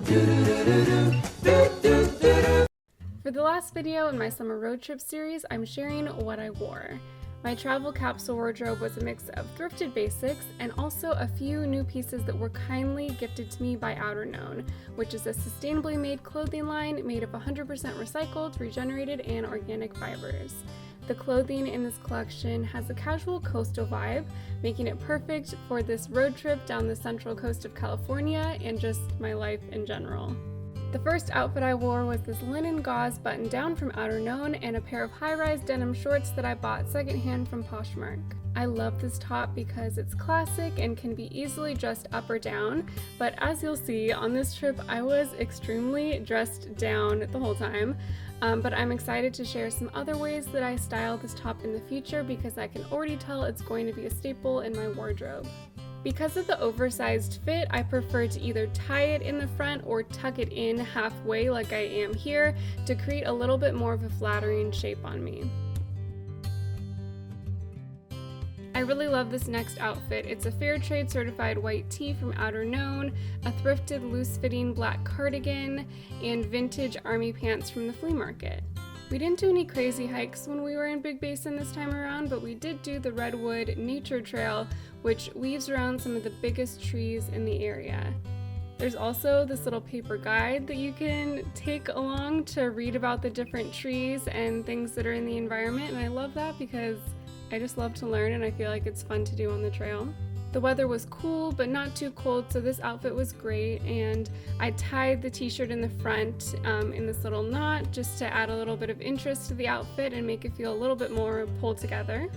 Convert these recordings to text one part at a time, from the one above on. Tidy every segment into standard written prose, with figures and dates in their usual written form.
For the last video in my summer road trip series, I'm sharing what I wore. My travel capsule wardrobe was a mix of thrifted basics and also a few new pieces that were kindly gifted to me by Outerknown, which is a sustainably made clothing line made of 100% recycled, regenerated, and organic fibers. The clothing in this collection has a casual coastal vibe, making it perfect for this road trip down the central coast of California and just my life in general. The first outfit I wore was this linen gauze button down from Outerknown and a pair of high-rise denim shorts that I bought secondhand from Poshmark. I love this top because it's classic and can be easily dressed up or down, but as you'll see, on this trip I was extremely dressed down the whole time. But I'm excited to share some other ways that I style this top in the future because I can already tell it's going to be a staple in my wardrobe. Because of the oversized fit, I prefer to either tie it in the front or tuck it in halfway like I am here to create a little bit more of a flattering shape on me. I really love this next outfit. It's a fair trade certified white tee from Outerknown, a thrifted loose-fitting black cardigan, and vintage army pants from the flea market. We didn't do any crazy hikes when we were in Big Basin this time around, but we did do the Redwood Nature Trail, which weaves around some of the biggest trees in the area. There's also this little paper guide that you can take along to read about the different trees and things that are in the environment, and I love that because I just love to learn and I feel like it's fun to do on the trail. The weather was cool but not too cold, so this outfit was great, and I tied the t-shirt in the front in this little knot just to add a little bit of interest to the outfit and make it feel a little bit more pulled together.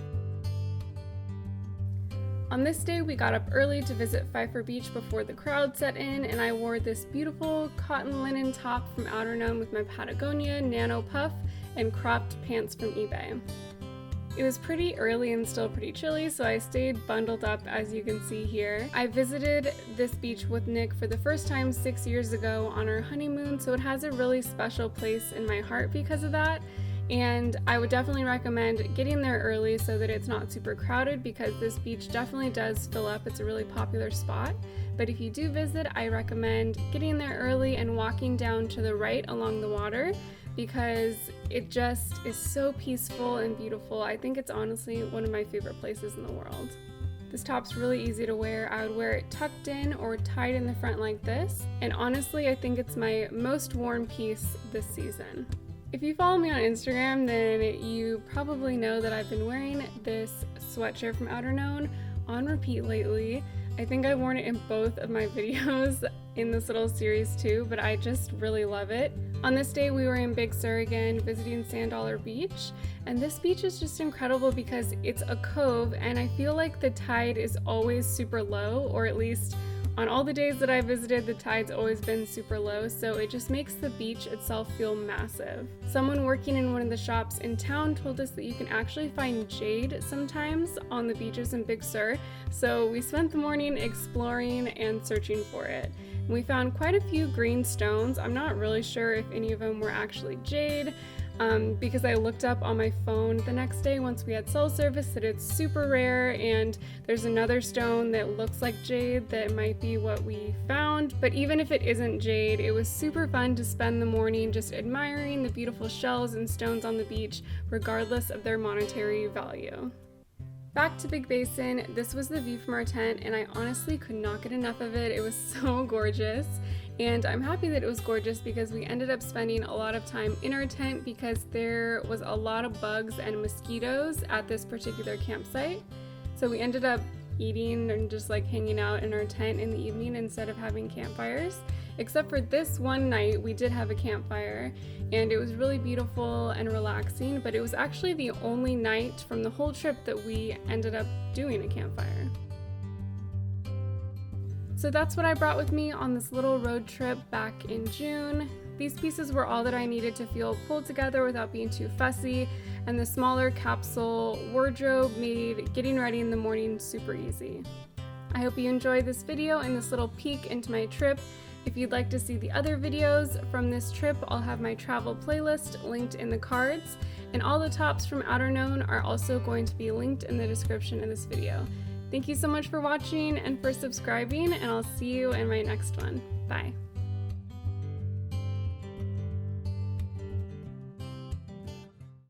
On this day, we got up early to visit Pfeiffer Beach before the crowd set in, and I wore this beautiful cotton linen top from Outerknown with my Patagonia Nano Puff and cropped pants from eBay. It was pretty early and still pretty chilly, so I stayed bundled up as you can see here. I visited this beach with Nick for the first time 6 years ago on our honeymoon, so it has a really special place in my heart because of that. And I would definitely recommend getting there early so that it's not super crowded because this beach definitely does fill up. It's a really popular spot. But if you do visit, I recommend getting there early and walking down to the right along the water because it just is so peaceful and beautiful. I think it's honestly one of my favorite places in the world. This top's really easy to wear. I would wear it tucked in or tied in the front like this. And honestly, I think it's my most worn piece this season. If you follow me on Instagram, then you probably know that I've been wearing this sweatshirt from Outerknown on repeat lately. I think I've worn it in both of my videos in this little series too, but I just really love it. On this day, we were in Big Sur again, visiting Sand Dollar Beach, and this beach is just incredible because it's a cove, and I feel like the tide is always super low, or at least on all the days that I visited, the tide's always been super low, so it just makes the beach itself feel massive. Someone working in one of the shops in town told us that you can actually find jade sometimes on the beaches in Big Sur, so we spent the morning exploring and searching for it. And we found quite a few green stones. I'm not really sure if any of them were actually jade, because I looked up on my phone the next day once we had cell service that it's super rare, and there's another stone that looks like jade that might be what we found. But even if it isn't jade, it was super fun to spend the morning just admiring the beautiful shells and stones on the beach regardless of their monetary value. Back to Big Basin, this was the view from our tent, and I honestly could not get enough of it. It was so gorgeous. And I'm happy that it was gorgeous because we ended up spending a lot of time in our tent because there was a lot of bugs and mosquitoes at this particular campsite. So we ended up eating and just like hanging out in our tent in the evening instead of having campfires. Except for this one night, we did have a campfire and it was really beautiful and relaxing, but it was actually the only night from the whole trip that we ended up doing a campfire. So that's what I brought with me on this little road trip back in June. These pieces were all that I needed to feel pulled together without being too fussy, and the smaller capsule wardrobe made getting ready in the morning super easy. I hope you enjoyed this video and this little peek into my trip. If you'd like to see the other videos from this trip, I'll have my travel playlist linked in the cards, and all the tops from Outerknown are also going to be linked in the description of this video. Thank you so much for watching and for subscribing, and I'll see you in my next one. Bye.